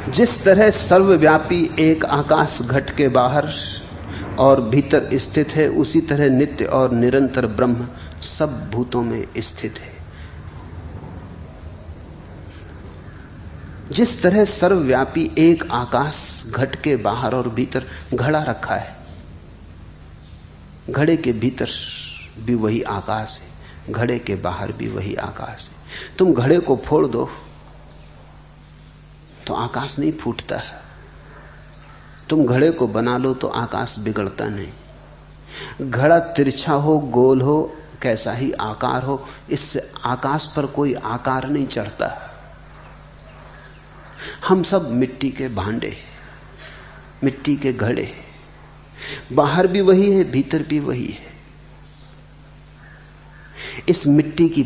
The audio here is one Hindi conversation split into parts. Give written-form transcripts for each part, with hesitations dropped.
जिस तरह सर्वव्यापी एक आकाश घट के बाहर और भीतर स्थित है, उसी तरह नित्य और निरंतर ब्रह्म सब भूतों में स्थित है। जिस तरह सर्वव्यापी एक आकाश घट के बाहर और भीतर घड़ा रखा है, घड़े के भीतर भी वही आकाश है, घड़े के बाहर भी वही आकाश है। तुम घड़े को फोड़ दो तो आकाश नहीं फूटता, तुम घड़े को बना लो तो आकाश बिगड़ता नहीं। घड़ा तिरछा हो, गोल हो, कैसा ही आकार हो, इससे आकाश पर कोई आकार नहीं चढ़ता। हम सब मिट्टी के भांडे, मिट्टी के घड़े, बाहर भी वही है, भीतर भी वही है। इस मिट्टी की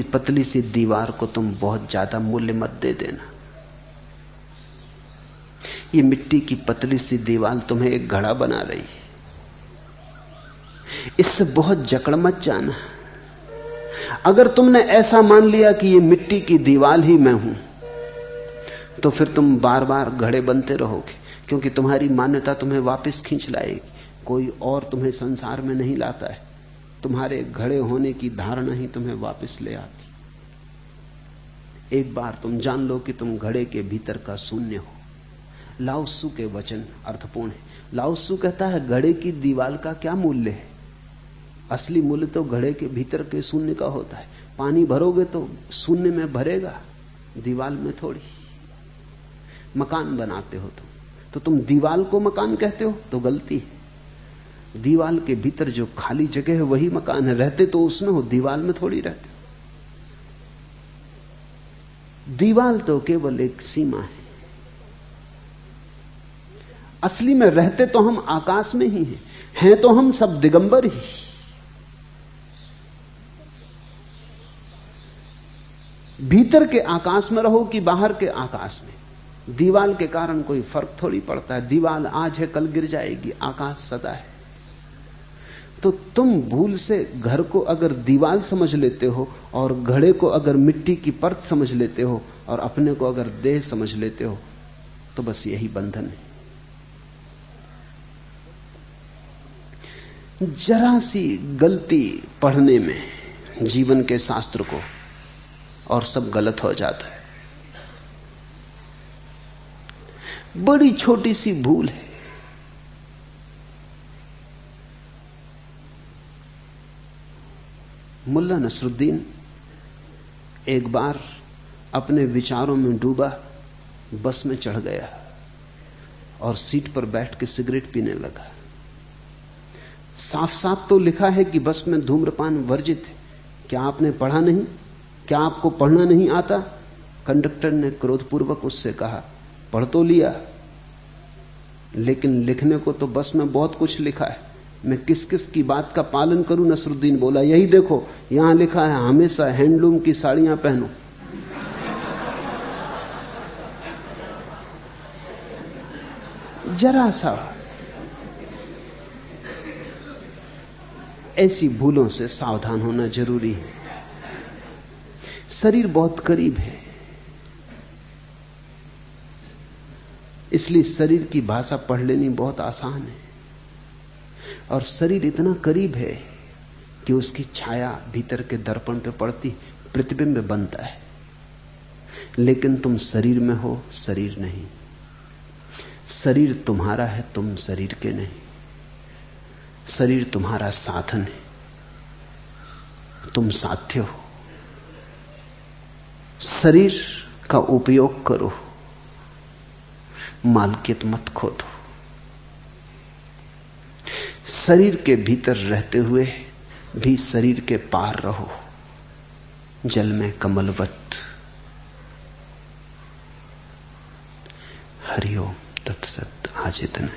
पतली सी दीवार को तुम बहुत ज्यादा मूल्य मत दे देना। ये मिट्टी की पतली सी दीवार तुम्हें एक घड़ा बना रही है, इससे बहुत जकड़ मत जाना। अगर तुमने ऐसा मान लिया कि ये मिट्टी की दीवार ही मैं हूं, तो फिर तुम बार बार घड़े बनते रहोगे, क्योंकि तुम्हारी मान्यता तुम्हें वापस खींच लाएगी। कोई और तुम्हें संसार में नहीं लाता है, तुम्हारे घड़े होने की धारणा ही तुम्हें वापस ले आती। एक बार तुम जान लो कि तुम घड़े के भीतर का शून्य हो। लाओ त्सु के वचन अर्थपूर्ण है। लाओ त्सु कहता है घड़े की दीवार का क्या मूल्य है? असली मूल्य तो घड़े के भीतर के शून्य का होता है। पानी भरोगे तो शून्य में भरेगा, दीवार में थोड़ी। मकान बनाते हो तो तुम दीवार को मकान कहते हो तो गलती है। दीवार के भीतर जो खाली जगह है वही मकान है। रहते तो उसमें हो, दीवार में थोड़ी रहते हो। दीवार तो केवल एक सीमा है। असली में रहते तो हम आकाश में ही हैं तो हम सब दिगंबर ही। भीतर के आकाश में रहो कि बाहर के आकाश में, दीवार के कारण कोई फर्क थोड़ी पड़ता है। दीवार आज है कल गिर जाएगी, आकाश सदा है। तो तुम भूल से घर को अगर दीवार समझ लेते हो और घड़े को अगर मिट्टी की परत समझ लेते हो और अपने को अगर देह समझ लेते हो, तो बस यही बंधन है। जरा सी गलती पढ़ने में जीवन के शास्त्र को और सब गलत हो जाता है। बड़ी छोटी सी भूल है। मुल्ला नसरुद्दीन एक बार अपने विचारों में डूबा बस में चढ़ गया और सीट पर बैठ के सिगरेट पीने लगा। साफ साफ तो लिखा है कि बस में धूम्रपान वर्जित है। क्या आपने पढ़ा नहीं? क्या आपको पढ़ना नहीं आता? कंडक्टर ने क्रोधपूर्वक उससे कहा, पढ़ तो लिया, लेकिन लिखने को तो बस में बहुत कुछ लिखा है। मैं किस किस की बात का पालन करूं? नसरुद्दीन बोला, यही देखो, यहां लिखा है हमेशा हैंडलूम की साड़ियां पहनो। जरा सा ऐसी भूलों से सावधान होना जरूरी है। शरीर बहुत करीब है, इसलिए शरीर की भाषा पढ़ लेनी बहुत आसान है। और शरीर इतना करीब है कि उसकी छाया भीतर के दर्पण पे पड़ती, प्रतिबिंब बनता है। लेकिन तुम शरीर में हो, शरीर नहीं। शरीर तुम्हारा है, तुम शरीर के नहीं। शरीर तुम्हारा साधन है, तुम साध्य हो। शरीर का उपयोग करो, मालकियत मत खो दो। शरीर के भीतर रहते हुए भी शरीर के पार रहो, जल में कमलवत। हरिओम तत्सत। आज इतना।